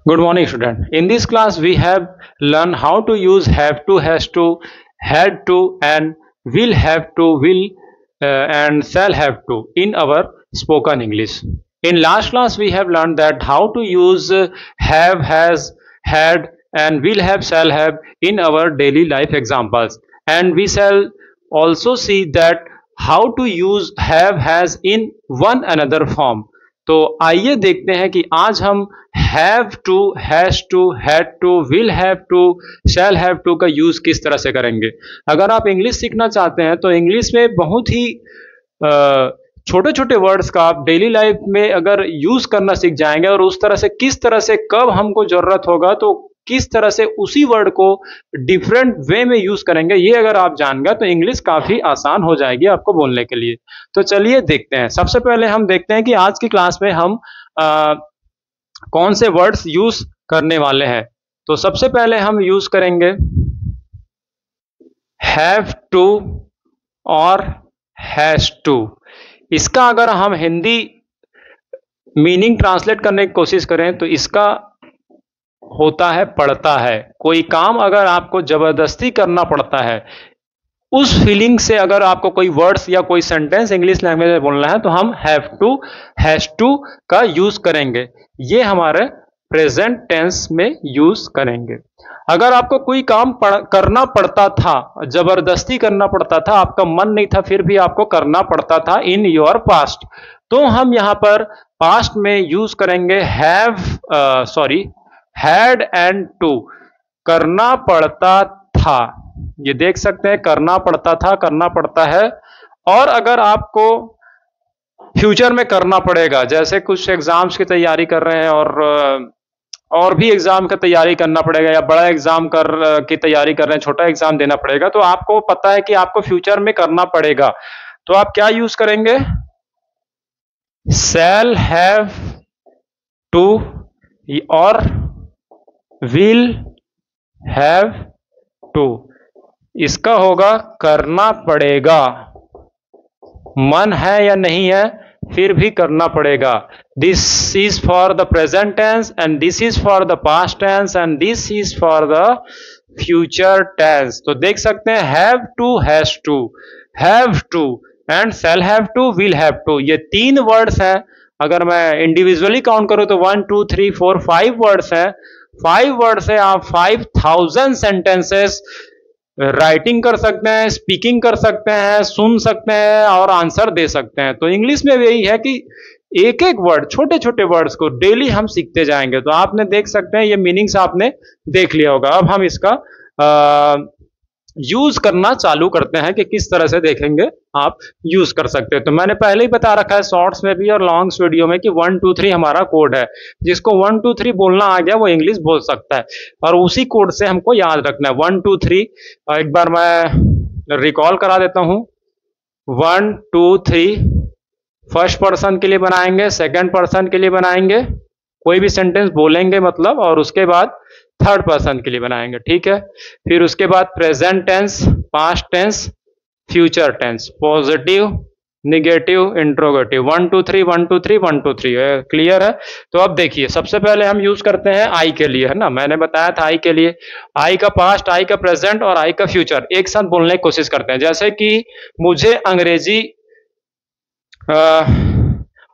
Good morning, student. In this class, we have learned how to use have to, has to, had to, and will have to, will and shall have to in our spoken English. In last class, we have learned that how to use have, has, had, and will have, shall have in our daily life examples. And we shall also see that how to use have, has in one another form. तो आइए देखते हैं कि आज हम have to, has to, had to, will have to, shall have to का use किस तरह से करेंगे। अगर आप इंग्लिश सीखना चाहते हैं तो इंग्लिश में बहुत ही छोटे छोटे वर्ड्स का आप डेली लाइफ में अगर यूज करना सीख जाएंगे और उस तरह से किस तरह से कब हमको जरूरत होगा तो किस तरह से उसी वर्ड को डिफरेंट वे में यूज करेंगे, ये अगर आप जान गए तो इंग्लिश काफी आसान हो जाएगी आपको बोलने के लिए। तो चलिए देखते हैं। सबसे पहले हम देखते हैं कि आज की क्लास में हम कौन से वर्ड्स यूज करने वाले हैं। तो सबसे पहले हम यूज करेंगे हैव टू और हैज टू। इसका अगर हम हिंदी मीनिंग ट्रांसलेट करने की कोशिश करें तो इसका होता है पड़ता है। कोई काम अगर आपको जबरदस्ती करना पड़ता है, उस फीलिंग से अगर आपको कोई वर्ड्स या कोई सेंटेंस इंग्लिश लैंग्वेज में बोलना है तो हम हैव टू, हैज टू का यूज करेंगे। ये हमारे प्रेजेंट टेंस में यूज करेंगे। अगर आपको कोई काम करना पड़ता था, जबरदस्ती करना पड़ता था, आपका मन नहीं था फिर भी आपको करना पड़ता था इन योर पास्ट, तो हम यहां पर पास्ट में यूज करेंगे हैड एंड टू। करना पड़ता था, ये देख सकते हैं, करना पड़ता था, करना पड़ता है। और अगर आपको फ्यूचर में करना पड़ेगा, जैसे कुछ एग्जाम्स की तैयारी कर रहे हैं और भी एग्जाम की तैयारी करना पड़ेगा या बड़ा एग्जाम की तैयारी कर रहे हैं, छोटा एग्जाम देना पड़ेगा, तो आपको पता है कि आपको फ्यूचर में करना पड़ेगा, तो आप क्या यूज करेंगे? शैल हैव टू और विल हैव टू। इसका होगा करना पड़ेगा। मन है या नहीं है फिर भी करना पड़ेगा। This is for the present tense and this is for the past tense and this is for the future tense. तो देख सकते हैं have to, has to, have to and shall have to, will have to, ये तीन words हैं। अगर मैं individually count करूं तो 1 2 3 4 5 वर्ड्स हैं। 5 वर्ड से आप 5000 सेंटेंसेस राइटिंग कर सकते हैं, स्पीकिंग कर सकते हैं, सुन सकते हैं और आंसर दे सकते हैं। तो इंग्लिश में यही है कि एक एक वर्ड, छोटे छोटे वर्ड्स को डेली हम सीखते जाएंगे। तो आपने देख सकते हैं, ये मीनिंग्स आपने देख लिया होगा। अब हम इसका यूज करना चालू करते हैं कि किस तरह से देखेंगे आप यूज कर सकते हैं। तो मैंने पहले ही बता रखा है शॉर्ट्स में भी और लॉन्ग्स वीडियो में कि 1 2 3 हमारा कोड है। जिसको 1 2 3 बोलना आ गया वो इंग्लिश बोल सकता है और उसी कोड से हमको याद रखना है 1 2 3। एक बार मैं रिकॉल करा देता हूं। 1 2 3 फर्स्ट पर्सन के लिए बनाएंगे, सेकेंड पर्सन के लिए बनाएंगे, कोई भी सेंटेंस बोलेंगे मतलब, और उसके बाद थर्ड पर्सन के लिए बनाएंगे, ठीक है। फिर उसके बाद present tense, past tense, future tense, positive, negative, interrogative. 1 2 3 1 2 3 1 2 3 clear है। तो अब देखिए, सबसे पहले हम यूज करते हैं आई के लिए, है ना। मैंने बताया था आई के लिए, आई का पास्ट, आई का प्रेजेंट और आई का फ्यूचर एक साथ बोलने की कोशिश करते हैं। जैसे कि मुझे अंग्रेजी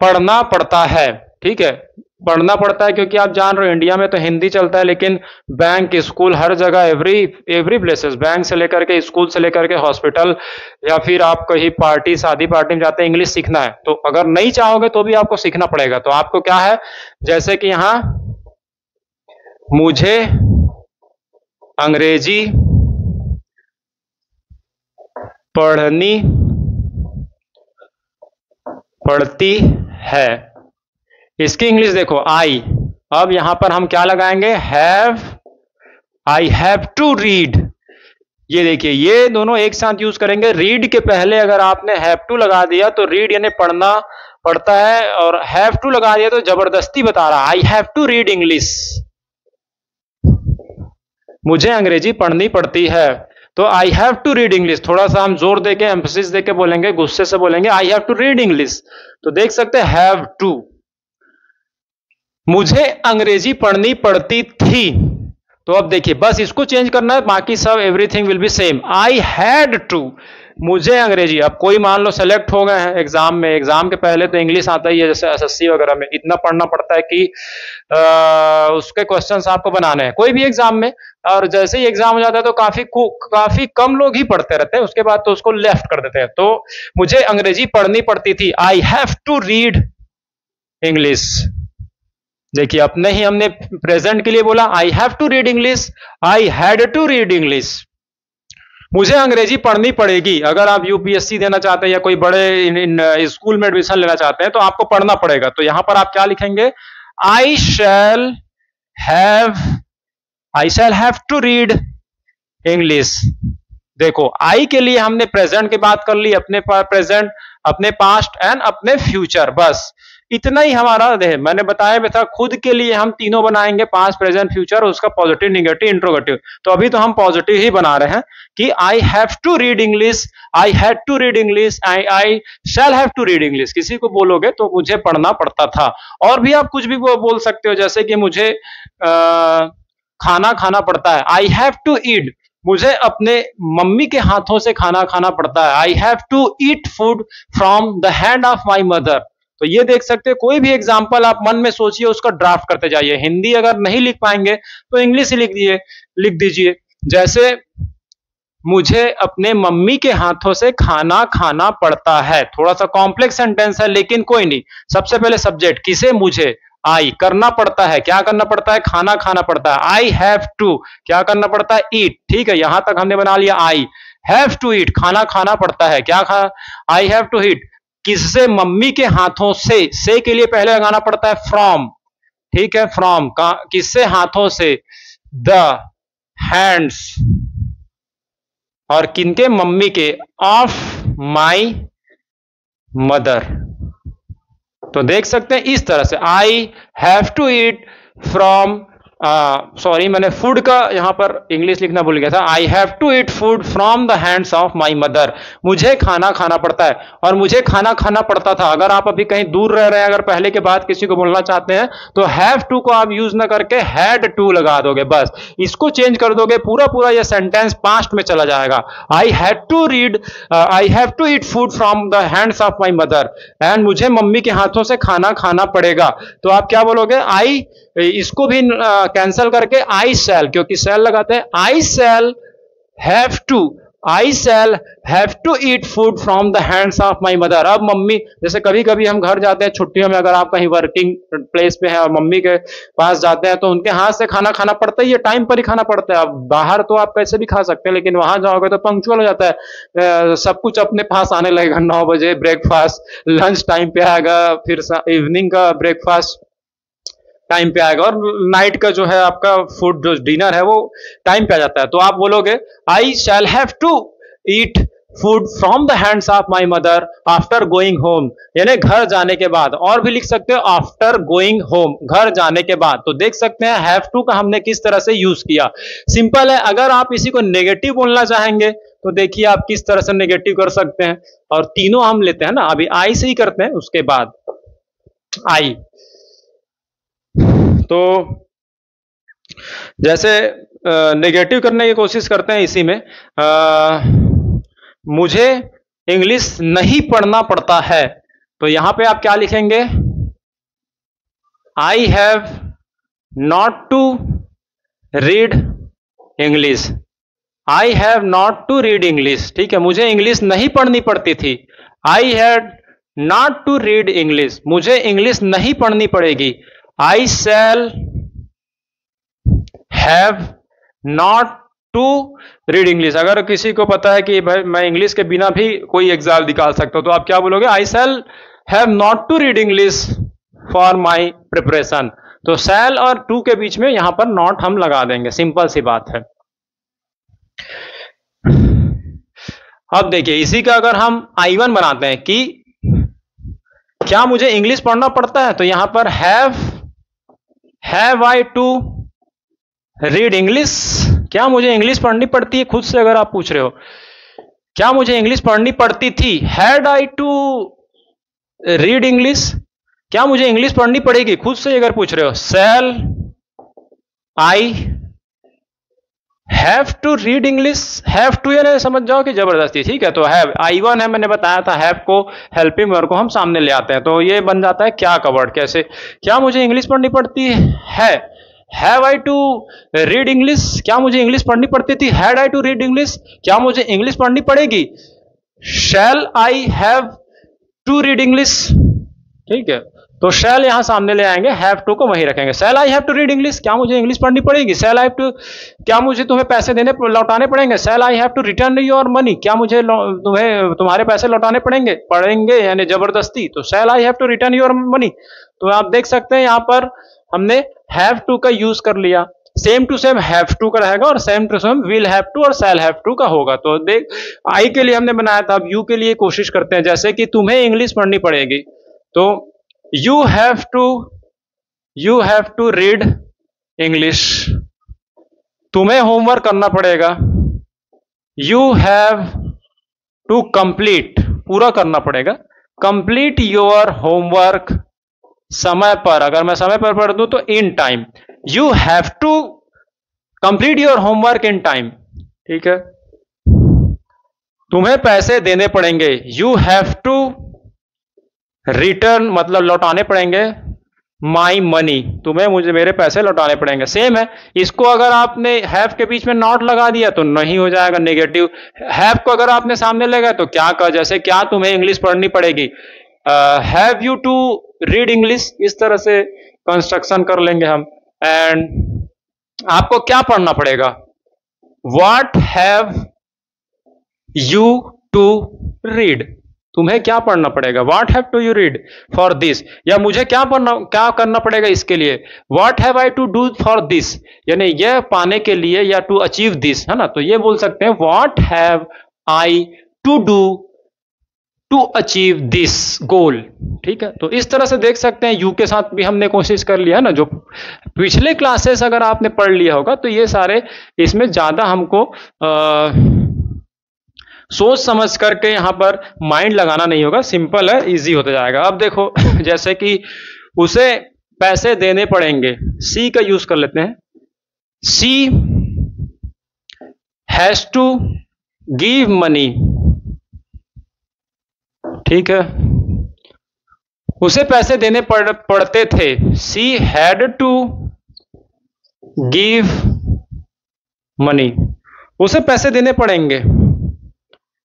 पढ़ना पड़ता है, ठीक है। पढ़ना पड़ता है क्योंकि आप जान रहे हो इंडिया में तो हिंदी चलता है, लेकिन बैंक, स्कूल, हर जगह एवरी प्लेसेस, बैंक से लेकर के स्कूल से लेकर के हॉस्पिटल या फिर आप कहीं पार्टी, शादी पार्टी में जाते हैं, इंग्लिश सीखना है। तो अगर नहीं चाहोगे तो भी आपको सीखना पड़ेगा। तो आपको क्या है, जैसे कि यहां मुझे अंग्रेजी पढ़नी पड़ती है, इसकी इंग्लिश देखो आई। अब यहां पर हम क्या लगाएंगे, have, I have to read. ये देखिए, ये दोनों एक साथ यूज करेंगे। रीड के पहले अगर आपने हैव टू लगा दिया तो रीड यानी पढ़ना पड़ता है, और हैव टू लगा दिया तो जबरदस्ती बता रहा, I have to read English, मुझे अंग्रेजी पढ़नी पड़ती है। तो I have to read English, थोड़ा सा हम जोर देके, एम्फेसिस देके बोलेंगे, गुस्से से बोलेंगे, I have to read English. तो देख सकते हैं हैव टू। मुझे अंग्रेजी पढ़नी पड़ती थी। तो अब देखिए बस इसको चेंज करना है, बाकी सब everything will be same. I had to, मुझे अंग्रेजी, अब कोई मान लो सेलेक्ट हो गए हैं एग्जाम में, एग्जाम के पहले तो इंग्लिश आता ही है, जैसे एसएससी वगैरह में इतना पढ़ना पड़ता है कि उसके क्वेश्चंस आपको बनाने हैं कोई भी एग्जाम में, और जैसे ही एग्जाम हो जाता है तो काफी कम लोग ही पढ़ते रहते हैं, उसके बाद तो उसको लेफ्ट कर देते हैं। तो मुझे अंग्रेजी पढ़नी पड़ती थी, I have to read English. देखिए अपने ही हमने प्रेजेंट के लिए बोला, I have to read English, I had to read English. मुझे अंग्रेजी पढ़नी पड़ेगी। अगर आप यूपीएससी देना चाहते हैं या कोई बड़े स्कूल में एडमिशन लेना चाहते हैं तो आपको पढ़ना पड़ेगा। तो यहां पर आप क्या लिखेंगे, I shall have to read English. देखो आई के लिए हमने प्रेजेंट की बात कर ली, अपने प्रेजेंट, अपने पास्ट एंड अपने फ्यूचर, बस इतना ही हमारा है। मैंने बताया भी था खुद के लिए हम तीनों बनाएंगे, पास्ट प्रेजेंट फ्यूचर, उसका पॉजिटिव निगेटिव इंट्रोगेटिव। तो अभी तो हम पॉजिटिव ही बना रहे हैं कि I have to read English, I had to read English, I shall have to read English. किसी को बोलोगे तो मुझे पढ़ना पड़ता था। और भी आप कुछ भी बोल सकते हो, जैसे कि मुझे खाना खाना पड़ता है, आई हैव टू ईट, मुझे अपने मम्मी के हाथों से खाना खाना पड़ता है, I have to eat food from the hand of my mother. तो ये देख सकते हैं, कोई भी एग्जाम्पल आप मन में सोचिए, उसका ड्राफ्ट करते जाइए। हिंदी अगर नहीं लिख पाएंगे तो इंग्लिश ही लिख दीजिए। जैसे मुझे अपने मम्मी के हाथों से खाना खाना पड़ता है, थोड़ा सा कॉम्प्लेक्स सेंटेंस है लेकिन कोई नहीं। सबसे पहले सब्जेक्ट किसे, मुझे, आई करना पड़ता है, क्या करना पड़ता है, खाना खाना पड़ता है, आई हैव टू क्या करना पड़ता है, ईट। ठीक है, यहां तक हमने बना लिया, आई हैव टू ईट खाना खाना पड़ता है, क्या खा, आई हैव टू ईट। किससे, मम्मी के हाथों से के लिए पहले लगाना पड़ता है फ्रॉम। ठीक है, फ्रॉम का किससे, हाथों से, द हैंड्स, और किनके, मम्मी के, ऑफ माई मदर। तो देख सकते हैं इस तरह से, I have to eat from, sorry मैंने फूड का यहां पर इंग्लिश लिखना भूल गया था, I have to eat food from the hands of my mother. मुझे खाना खाना पड़ता है, और मुझे खाना खाना पड़ता था। अगर आप अभी कहीं दूर रह रहे हैं, अगर पहले के बाद किसी को बोलना चाहते हैं तो हैव टू को आप यूज ना करके हैड टू लगा दोगे, बस इसको चेंज कर दोगे, पूरा पूरा यह सेंटेंस पास्ट में चला जाएगा। I had to read, I have to eat food from the hands of my mother, and मुझे मम्मी के हाथों से खाना खाना पड़ेगा। तो आप क्या बोलोगे, आई, इसको भी कैंसल करके आई शैल, क्योंकि शैल लगाते हैं, I shall have to eat food from the hands of my mother. अब मम्मी, जैसे कभी कभी हम घर जाते हैं छुट्टियों में, अगर आप कहीं वर्किंग प्लेस पे हैं और मम्मी के पास जाते हैं तो उनके हाथ से खाना खाना पड़ता ही है, टाइम पर ही खाना पड़ता है। अब बाहर तो आप कैसे भी खा सकते हैं, लेकिन वहां जाओगे तो पंक्चुअल हो जाता है, सब कुछ अपने पास आने लगेगा। 9 बजे ब्रेकफास्ट, लंच टाइम पे आएगा, फिर इवनिंग का ब्रेकफास्ट टाइम पे आएगा, और नाइट का जो है आपका फूड, जो डिनर है, वो टाइम पे आ जाता है। तो आप बोलोगे, I shall have to eat food from the hands of my mother after going home, यानी घर जाने के बाद। और भी लिख सकते हो आफ्टर गोइंग होम, घर जाने के बाद। तो देख सकते हैं हैव टू का हमने किस तरह से यूज किया, सिंपल है। अगर आप इसी को नेगेटिव बोलना चाहेंगे तो देखिए आप किस तरह से नेगेटिव कर सकते हैं, और तीनों हम लेते हैं ना, अभी आई से ही करते हैं, उसके बाद आई। तो जैसे नेगेटिव करने की कोशिश करते हैं इसी में, मुझे इंग्लिश नहीं पढ़ना पड़ता है, तो यहां पे आप क्या लिखेंगे, I have not to read English, I have not to read English. ठीक है, मुझे इंग्लिश नहीं पढ़नी पड़ती थी, I had not to read English, मुझे इंग्लिश नहीं पढ़नी पड़ेगी, I shall have not to read English. अगर किसी को पता है कि भाई मैं इंग्लिश के बिना भी कोई एग्जाम निकाल सकता हूं, तो आप क्या बोलोगे, I shall have not to read English for my preparation. तो शैल और टू के बीच में यहां पर नॉट हम लगा देंगे, सिंपल सी बात है। अब देखिए इसी का अगर हम I1 बनाते हैं कि क्या मुझे इंग्लिश पढ़ना पड़ता है, तो यहां पर have I to read English, क्या मुझे इंग्लिश पढ़नी पड़ती है, खुद से अगर आप पूछ रहे हो, क्या मुझे इंग्लिश पढ़नी पड़ती थी, had I to read English, क्या मुझे इंग्लिश पढ़नी पड़ेगी? खुद से अगर पूछ रहे हो, shall I have to read English? Have to यानी समझ जाओ कि जबरदस्ती, ठीक है। तो हैव I1 है, मैंने बताया था हैव को हेल्पिंग वर्ब को हम सामने ले आते हैं, तो ये बन जाता है क्या का वर्ड। कैसे? क्या मुझे इंग्लिश पढ़नी पड़ती है? Have I to read English? क्या मुझे इंग्लिश पढ़नी पड़ती थी? Had I to read English? क्या मुझे इंग्लिश पढ़नी पड़ेगी? Shall I have to read English? ठीक है, तो शैल यहां सामने ले आएंगे, हैव टू को वहीं रखेंगे। Shall I have to read English? क्या मुझे इंग्लिश पढ़नी पड़ेगी? शैल आई टू, क्या मुझे तुम्हें पैसे देने लौटाने पड़ेंगे? Shall I have to return your money? क्या मुझे तुम्हारे पैसे लौटाने पड़ेंगे यानी जबरदस्ती, तो shall I have to return your money. तो आप देख सकते हैं यहां पर हमने हैव टू का यूज कर लिया। Same to same have to का रहेगा और same to same will have to और शैल हैव टू का होगा। तो देख, आई के लिए हमने बनाया था, अब यू के लिए कोशिश करते हैं। जैसे कि तुम्हें इंग्लिश पढ़नी पड़ेगी, तो you have to read English। तुम्हें होमवर्क करना पड़ेगा। You have to complete, पूरा करना पड़ेगा। Complete your homework, समय पर, अगर मैं समय पर पढ़ दूं तो in time। You have to complete your homework in time, ठीक है। तुम्हें पैसे देने पड़ेंगे। You have to रिटर्न मतलब लौटाने पड़ेंगे, माई मनी, तुम्हें मुझे मेरे पैसे लौटाने पड़ेंगे। सेम है, इसको अगर आपने हैव के बीच में नॉट लगा दिया तो नहीं हो जाएगा नेगेटिव। हैव को अगर आपने सामने लगा तो क्या का, जैसे क्या तुम्हें इंग्लिश पढ़नी पड़ेगी, have you to read English, इस तरह से कंस्ट्रक्शन कर लेंगे हम। एंड आपको क्या पढ़ना पड़ेगा, what have you to read, तुम्हें क्या पढ़ना पड़ेगा, what have to you read for this, या मुझे क्या करना पड़ेगा इसके लिए, what have I to do for this, यानी यह पाने के लिए, या टू अचीव दिस, है ना। तो ये बोल सकते हैं what have I to do to achieve this goal, ठीक है। तो इस तरह से देख सकते हैं, यू के साथ भी हमने कोशिश कर लिया ना, जो पिछले क्लासेस अगर आपने पढ़ लिया होगा तो ये सारे, इसमें ज्यादा हमको सोच समझ करके यहां पर माइंड लगाना नहीं होगा, सिंपल है, इजी होता जाएगा। अब देखो जैसे कि उसे पैसे देने पड़ेंगे, सी का यूज कर लेते हैं। She has to give money, ठीक है, उसे पैसे देने पड़ते थे। She had to give money, उसे पैसे देने पड़ेंगे।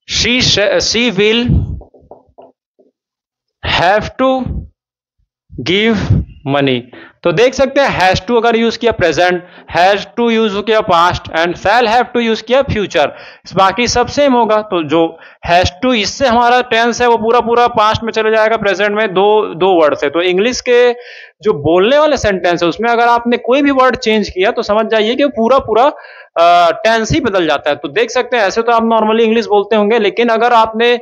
she will have to give money। तो देख सकते हैं हैज टू अगर यूज किया प्रेजेंट, हैज टू यूज किया past, and shall have to use किया फ्यूचर, बाकी सब सेम होगा। तो जो हैज टू, इससे हमारा टेंस है वो पूरा पूरा पास्ट में चले जाएगा, प्रेजेंट में दो वर्ड से। तो इंग्लिश के जो बोलने वाले सेंटेंस है उसमें अगर आपने कोई भी वर्ड चेंज किया तो समझ जाइए कि पूरा पूरा टेंस ही बदल जाता है। तो देख सकते हैं, ऐसे तो आप नॉर्मली इंग्लिश बोलते होंगे, लेकिन अगर आपने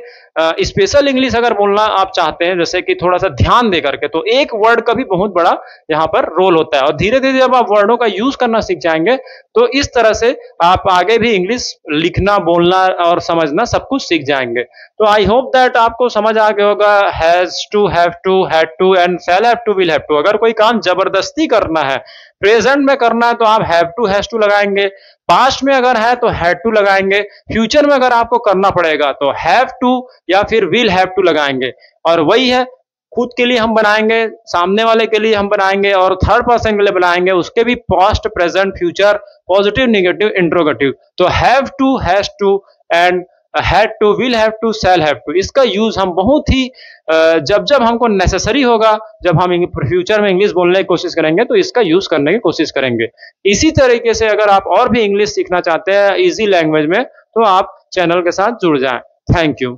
स्पेशल इंग्लिश अगर बोलना आप चाहते हैं, जैसे कि थोड़ा सा ध्यान दे करके, तो एक वर्ड का भी बहुत बड़ा यहाँ पर रोल होता है। और धीरे धीरे जब आप वर्डों का यूज करना सीख जाएंगे तो इस तरह से आप आगे भी इंग्लिश लिखना, बोलना और समझना सब कुछ सीख जाएंगे। तो आई होप दैट आपको समझ आ गया होगा, has to, have to, had to and shall have to, will have to. अगर कोई काम जबरदस्ती करना है, प्रेजेंट में करना है तो आप हैव टू, हैज टू लगाएंगे, पास्ट में अगर है तो हैड टू लगाएंगे, फ्यूचर में अगर आपको करना पड़ेगा तो हैव टू या फिर विल हैव टू लगाएंगे। और वही है, खुद के लिए हम बनाएंगे, सामने वाले के लिए हम बनाएंगे, और थर्ड पर्सन के लिए बनाएंगे, उसके भी past, present, future, positive, negative, interrogative. तो have to, has to and had to, will have to, shall have to, इसका यूज हम बहुत ही जब जब हमको नेसेसरी होगा, जब हम फ्यूचर में इंग्लिश बोलने की कोशिश करेंगे तो इसका यूज करने की कोशिश करेंगे। इसी तरीके से अगर आप और भी इंग्लिश सीखना चाहते हैं इजी लैंग्वेज में, तो आप चैनल के साथ जुड़ जाएं। Thank you.